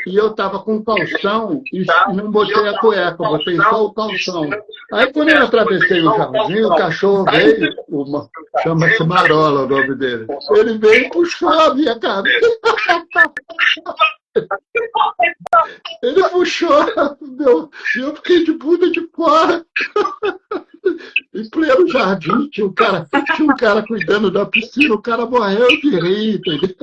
e eu estava com calção e não botei a cueca, botei só o calção. Aí, quando eu atravessei o jardim, o cachorro veio, chama-se Marola o nome dele, ele veio e puxou a minha cabeça. Ele puxou, e eu fiquei de bunda de fora. Em pleno jardim, tinha um cara cuidando da piscina, o cara morreu de rir, entendeu?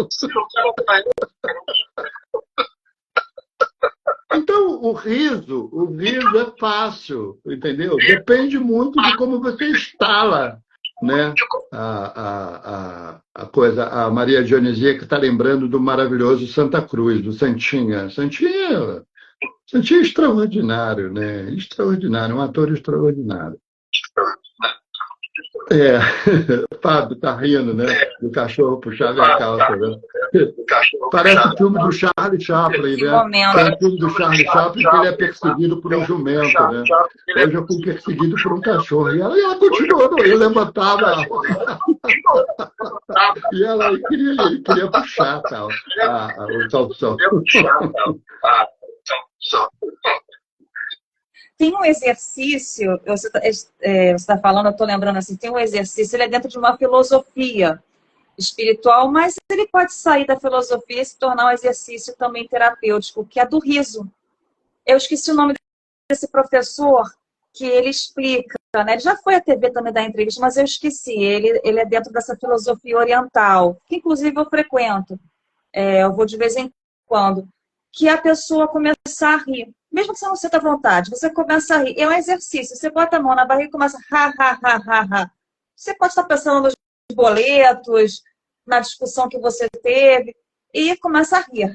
Então, o riso é fácil, entendeu? Depende muito de como você instala né? A Maria Dionisia que está lembrando do maravilhoso Santa Cruz, do Santinha. Santinha é extraordinário, né? Extraordinário, um ator extraordinário. É, Fábio tá rindo, né? Do cachorro puxava a calça, né? Parece o filme do Charlie Chaplin, Que né? momento. Tem um filme do Charlie Chaplin que ele é perseguido por um jumento, né? Hoje eu fui perseguido por um cachorro. E ela continuou, eu levantava. E ela queria puxar tal, o calção. Tem um exercício, você está falando, eu estou lembrando assim, tem um exercício, ele é dentro de uma filosofia espiritual, mas ele pode sair da filosofia e se tornar um exercício também terapêutico, que é do riso. Eu esqueci o nome desse professor que ele explica, né? Ele já foi à TV também dar entrevista, mas eu esqueci. Ele é dentro dessa filosofia oriental, que inclusive eu frequento. Eu vou de vez em quando. Que a pessoa começar a rir. Mesmo que você não sinta vontade, você começa a rir. É um exercício. Você bota a mão na barriga e começa a. Você pode estar pensando nos boletos, na discussão que você teve, e começa a rir.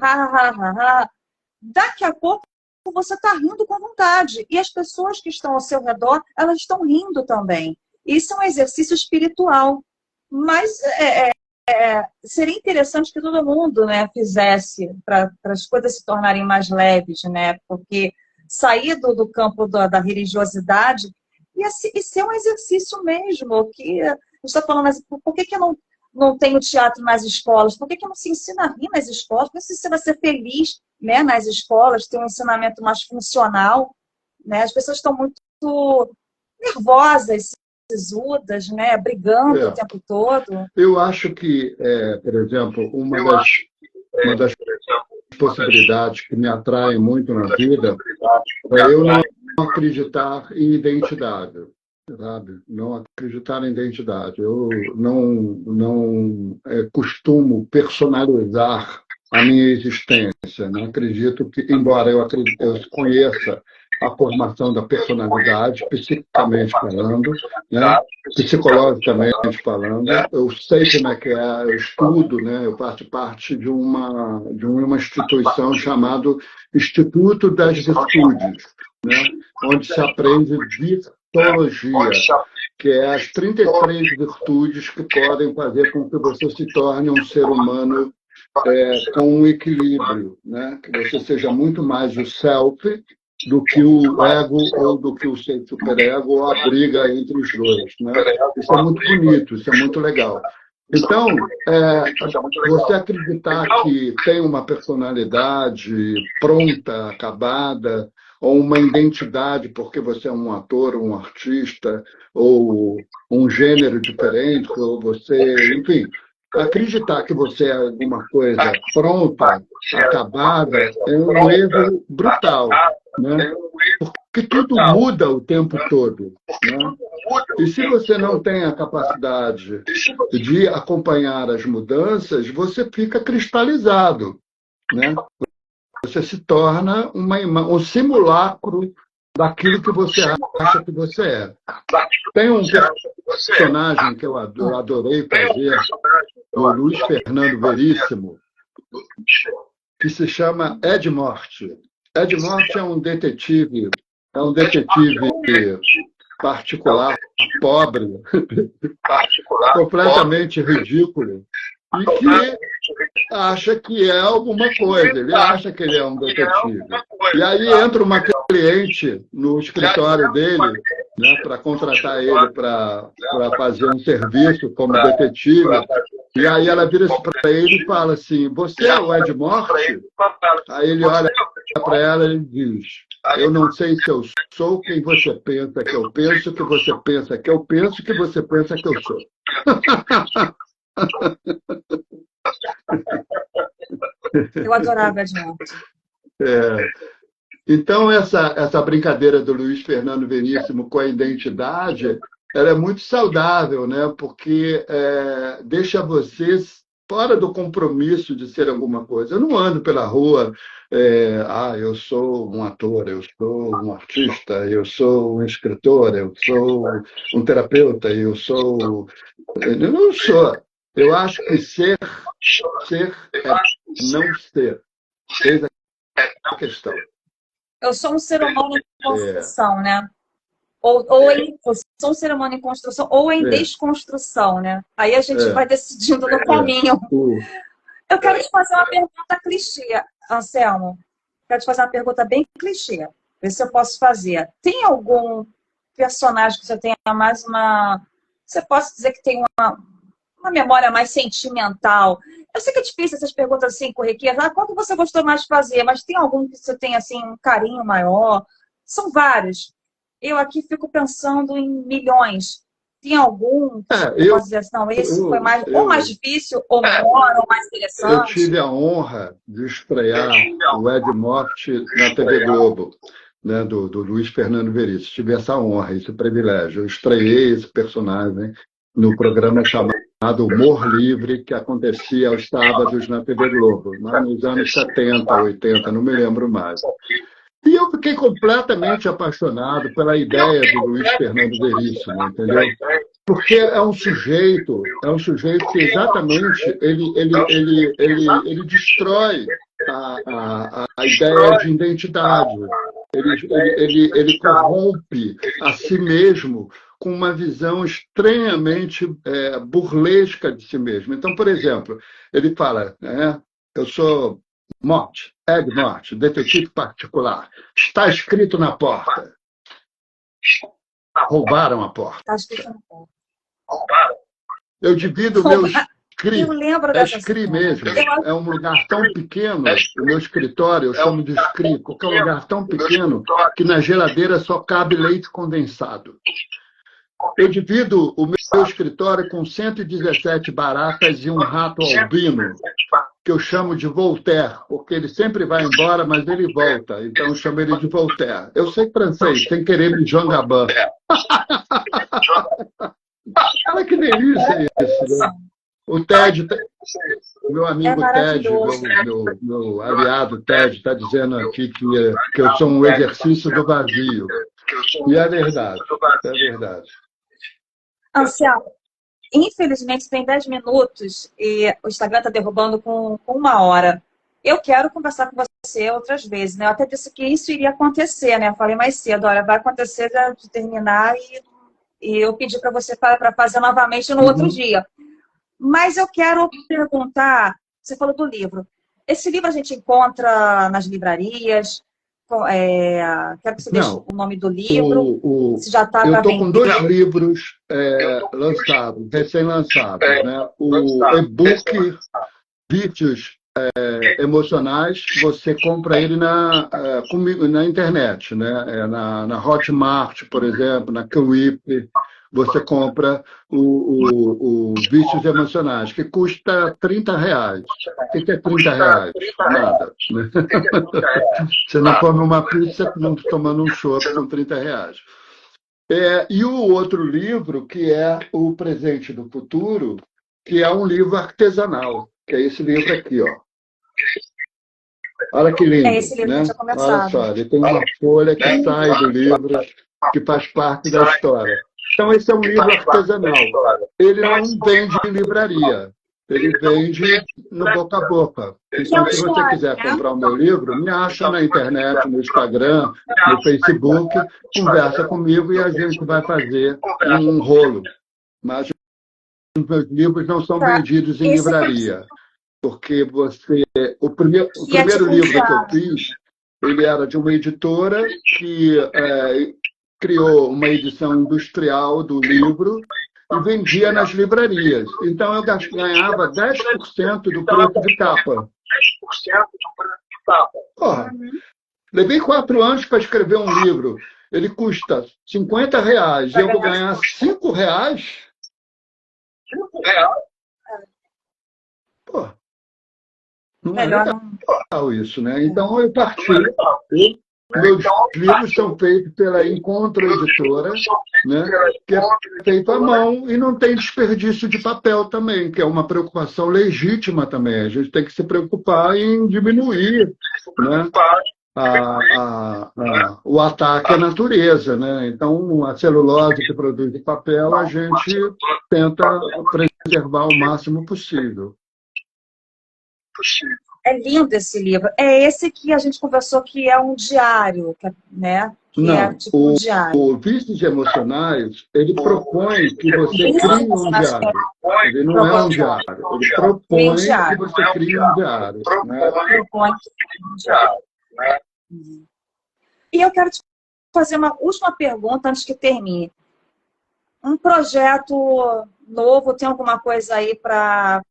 Daqui a pouco você está rindo com vontade. E as pessoas que estão ao seu redor, elas estão rindo também. Isso é um exercício espiritual. Mas seria interessante que todo mundo, né, fizesse para as coisas se tornarem mais leves, né? Porque sair do campo da religiosidade e ser um exercício mesmo. Que a gente está falando assim, por que não tem o teatro nas escolas? Por que não se ensina a rir nas escolas? Por que se ensina a ser feliz, né, nas escolas? Ter um ensinamento mais funcional, né? As pessoas estão muito nervosas, sisudas, né, brigando o tempo todo. Eu acho que, por exemplo, uma das possibilidades que me atraem muito na vida é eu não acreditar em identidade, sabe? Não acreditar em identidade. Eu não costumo personalizar a minha existência. Não acredito que, embora eu conheça a formação da personalidade, psiquicamente falando, né? Psicologicamente falando, eu sei como é que é, eu estudo, né? Eu faço parte de uma instituição chamada Instituto das Virtudes, né? Onde se aprende virtuologia, que é as 33 virtudes que podem fazer com que você se torne um ser humano com um equilíbrio, né? Que você seja muito mais o self do que o ego ou do que o superego ou a briga entre os dois, né? Isso é muito bonito, isso é muito legal. Então, você acreditar que tem uma personalidade pronta, acabada, ou uma identidade porque você é um ator, um artista, ou um gênero diferente, ou você, enfim, acreditar que você é alguma coisa pronta, acabada, é um erro brutal, né? Porque tudo muda o tempo todo, né? E se você não tem a capacidade de acompanhar as mudanças, você fica cristalizado, né? Você se torna um simulacro daquilo que você acha que você é. Tem um personagem que eu adorei fazer, do Luiz Fernando Veríssimo, que se chama Ed Morte. Ed Morte é um detetive particular, pobre, completamente ridículo, e que acha que é alguma coisa, ele acha que ele é um detetive. E aí entra uma cliente no escritório dele, né, para contratar ele para fazer um serviço como detetive, e aí ela vira para ele e fala assim: você é o Ed Morte? Aí ele olha para ela e diz: eu não sei se eu sou quem você pensa que eu penso, que você pensa que eu penso, que você pensa que eu sou. Eu adorava Ed Morte. Então, essa brincadeira do Luiz Fernando Veríssimo com a identidade, ela é muito saudável, né? Porque deixa você fora do compromisso de ser alguma coisa. Eu não ando pela rua, eu sou um ator, eu sou um artista, eu sou um escritor, eu sou um terapeuta, eu sou. Eu não sou. Eu acho que ser é não ser. Eis a questão. Eu sou um ser humano em É, construção, né? Eu sou um ser humano em construção ou em é, desconstrução, né? Aí a gente vai é, decidindo no é. caminho. O, Eu quero te fazer uma pergunta clichê, Anselmo. Quero te fazer uma pergunta bem clichê. Ver se eu posso fazer. Tem algum personagem que você tenha mais uma. Você possa dizer que tem uma memória mais sentimental? Eu sei que é difícil essas perguntas assim, corriqueiras. Ah, qual que você gostou mais de fazer? Mas tem algum que você tem assim, um carinho maior? São vários. Eu aqui fico pensando em milhões. Tem algum que é, você possa dizer assim, não, esse foi eu, mais, ou mais eu, difícil, ou menor, ou mais eu interessante? tive a honra de estrear o Ed Morte na TV Globo, né, do Luiz Fernando Veríssimo. Tive essa honra, esse privilégio. Eu estreiei esse personagem no programa chamado Humor Livre, que acontecia aos sábados na TV Globo, lá nos anos 70, 80, não me lembro mais. E eu fiquei completamente apaixonado pela ideia do Luiz Fernando Veríssimo, entendeu? Porque é um sujeito que exatamente ele destrói a ideia de identidade. Ele corrompe a si mesmo com uma visão estranhamente burlesca de si mesmo. Então, por exemplo, ele fala, né, eu sou Morte, Ed Morte, detetive particular. Está escrito na porta. Roubaram a porta. Tá escrito no Eu divido o meu ponto. Eu escri. lembro É dessa escri cena. mesmo. É um lugar tão pequeno, o meu escritório, eu chamo de escri, porque é um lugar tão pequeno que na geladeira só cabe leite condensado. Eu divido o meu escritório com 117 baratas e um rato albino, que eu chamo de Voltaire, porque ele sempre vai embora, mas ele volta. Então eu chamo ele de Voltaire. Eu sei francês, sem querer me Jean Gabin. Olha que delícia isso, né? O Ted, meu É amigo Ted, maravilhoso. meu aliado Ted, está dizendo aqui que eu sou um exercício do vazio. E é verdade, é verdade. Anselmo, infelizmente tem 10 minutos e o Instagram está derrubando com 1 hora. Eu quero conversar com você outras vezes, né? Eu até disse que isso iria acontecer, né? Eu falei mais cedo, olha, vai acontecer de terminar e eu pedi para você para fazer novamente no outro Uhum. dia. Mas eu quero perguntar, você falou do livro. Esse livro a gente encontra nas livrarias? Quero que você deixe Não, o nome do livro, se já está eu para estou com vender. 2 livros lançados, recém-lançados, né? O e-book Vídeos Emocionais, você compra ele comigo, na internet, né? Na Hotmart, por exemplo, na Kwip, você compra o Vícios Emocionais, que custa R$ 30. O que é R$ 30? Nada, né? Você não come uma pizza não tomando um chopp com R$ 30. E o outro livro, que é O Presente do Futuro, que é um livro artesanal, que é esse livro aqui, ó. Olha que É lindo, esse livro que a gente né? tinha Olha conversado. só, ele tem uma folha que sai do livro, que faz parte da história. Então, esse é um livro artesanal. Ele não vende em livraria, ele vende no boca a boca. Que é Então, uma se você história, quiser né? comprar o meu livro, me acha na internet, no Instagram, no Facebook, conversa comigo e a gente vai fazer um rolo. Mas os meus livros não são Tá. vendidos em Esse foi livraria, porque o que é primeiro tipo um livro que eu ensaio. fiz, ele era de uma editora que criou uma edição industrial do livro e vendia nas livrarias. Então eu ganhava 10% do preço de capa. Porra, Uhum. levei 4 anos para escrever um livro. Ele custa R$ 50 e Pra eu vou ganhar ganhar R$ 5? Pô, não é melhor não. legal isso, né? Então eu parti. Meus livros são feitos pela Encontro Editora, né, que é feito à mão e não tem desperdício de papel também, que é uma preocupação legítima também. A gente tem que se preocupar em diminuir, né, o ataque à natureza, né? Então, a celulose que produz o papel, a gente tenta preservar o máximo possível. É lindo esse livro. É esse que a gente conversou que é um diário, né? Que não, é tipo um diário. O Vícios Emocionais, ele propõe que você crie um diário. Ele não é um diário. Ele propõe que você crie um diário. Né? Propõe que crie um diário. E eu quero te fazer uma última pergunta antes que termine. Um projeto novo, tem alguma coisa aí para...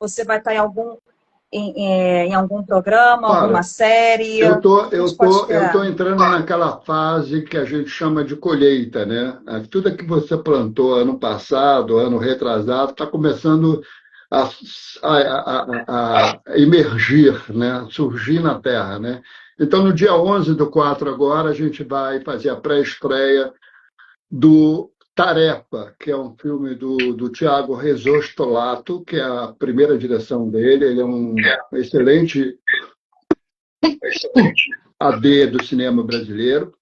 Você vai estar em algum programa, alguma série? Eu tô entrando naquela fase que a gente chama de colheita, né? Tudo que você plantou ano passado, ano retrasado, está começando a emergir, né? Surgir na Terra, né? Então, no dia 11/4 agora, a gente vai fazer a pré-estreia do Tarefa, que é um filme do Thiago Rezzostolato, que é a primeira direção dele. Ele é um excelente AD do cinema brasileiro.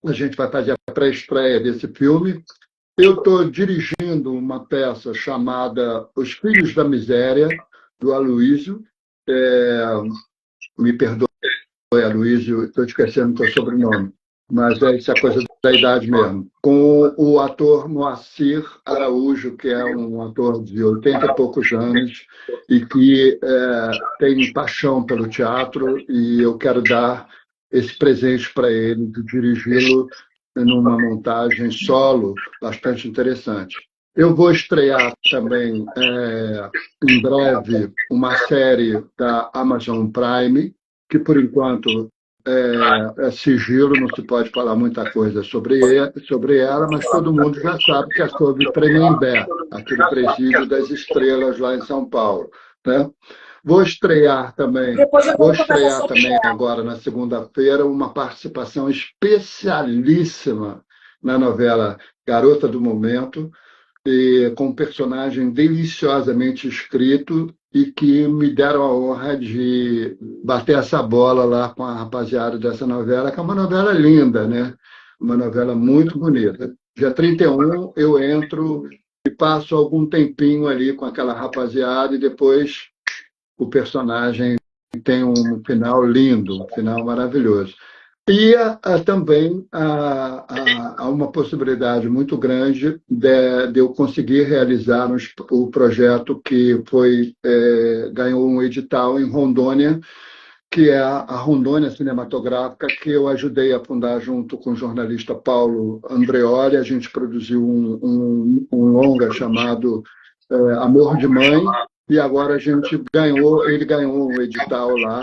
A gente vai fazer a pré-estreia desse filme. Eu estou dirigindo uma peça chamada Os Filhos da Miséria, do Aloysio. Me perdoe, Aloysio, estou esquecendo o teu sobrenome, mas é essa coisa da idade mesmo. Com o ator Moacir Araújo, que é um ator de 80 e poucos anos e que tem paixão pelo teatro, e eu quero dar esse presente para ele, de dirigi-lo numa montagem solo bastante interessante. Eu vou estrear também, em breve, uma série da Amazon Prime, que, por enquanto, é sigilo, não se pode falar muita coisa sobre ela, mas todo mundo já sabe que é sobre Tremembé, aquele presídio das estrelas lá em São Paulo, né? Vou estrear também agora, na segunda-feira, uma participação especialíssima na novela Garota do Momento, com um personagem deliciosamente escrito, e que me deram a honra de bater essa bola lá com a rapaziada dessa novela, que é uma novela linda, né? Uma novela muito bonita. Dia 31 eu entro e passo algum tempinho ali com aquela rapaziada, e depois o personagem tem um final lindo, um final maravilhoso. E também há uma possibilidade muito grande de eu conseguir realizar o projeto que ganhou um edital em Rondônia, que é a Rondônia Cinematográfica, que eu ajudei a fundar junto com o jornalista Paulo Andreoli. A gente produziu um longa chamado Amor de Mãe, e agora ele ganhou um edital lá,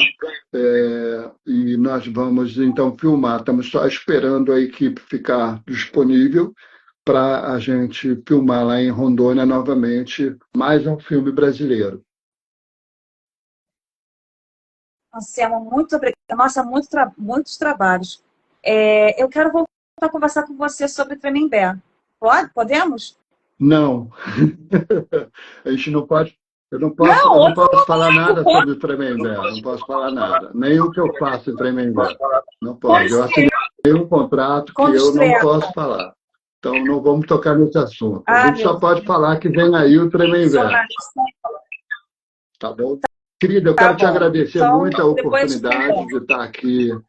e nós vamos então filmar. Estamos só esperando a equipe ficar disponível para a gente filmar lá em Rondônia novamente mais um filme brasileiro. Anselmo, muito obrigada. Nossa, muitos trabalhos. Eu quero voltar a conversar com você sobre Tremembé. Podemos? Não. A gente não pode. Eu não posso falar nada sobre o Tremembé, não posso falar nada. Nem o que eu faço em Tremembé. Não pode. Eu assinei um contrato que eu não posso falar. Então, não vamos tocar nesse assunto. A gente só pode falar que vem aí o Tremembé. Tá bom? Querida, eu quero te agradecer muito a oportunidade de estar aqui. Eu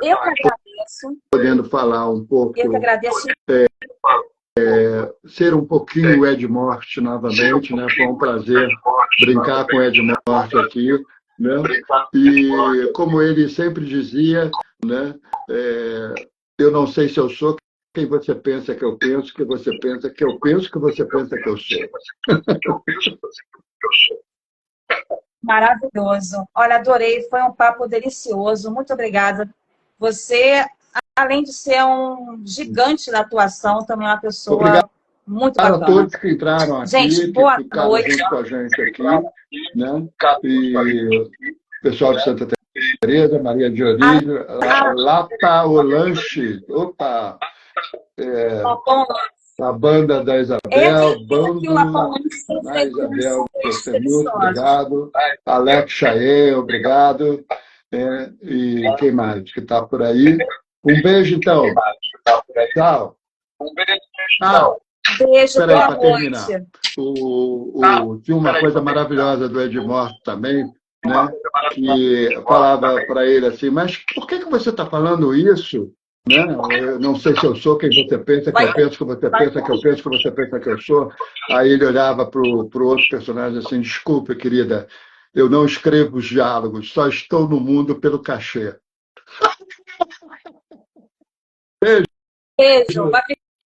que agradeço. Podendo falar um pouco. Eu que agradeço. Ser um pouquinho o Ed Morte novamente, né? Foi um prazer brincar com o Ed Morte aqui, né? E como ele sempre dizia, né? Eu não sei se eu sou quem você pensa que eu penso, que você pensa que eu penso, que você pensa que eu sou. Maravilhoso. Olha, adorei, foi um papo delicioso. Muito obrigada. Você, além de ser um gigante na atuação, também é uma pessoa muito bacana. A todos que entraram aqui, gente, boa que ficaram noite. junto com a gente aqui, né? E o pessoal de Santa Tereza, Maria Dionísio, Lata o Lanche, opa, Lapão, a banda da Isabel, que o Lapão Bando sempre da Isabel, muito você muito deliciosos. obrigado. Alex Chaê, obrigado. E quem mais que está por aí? Um beijo, então. Tchau. Ah, Beijo, espera aí, boa para terminar. noite. Tinha uma coisa maravilhosa do Ed Morto também, né? Que falava para ele assim, mas por que você está falando isso? Né? Eu não sei se eu sou quem você pensa que eu penso, que você pensa que eu penso, que você pensa que eu sou. Aí ele olhava para o outro personagem assim, desculpa, querida, eu não escrevo os diálogos, só estou no mundo pelo cachê. Beijo. Vai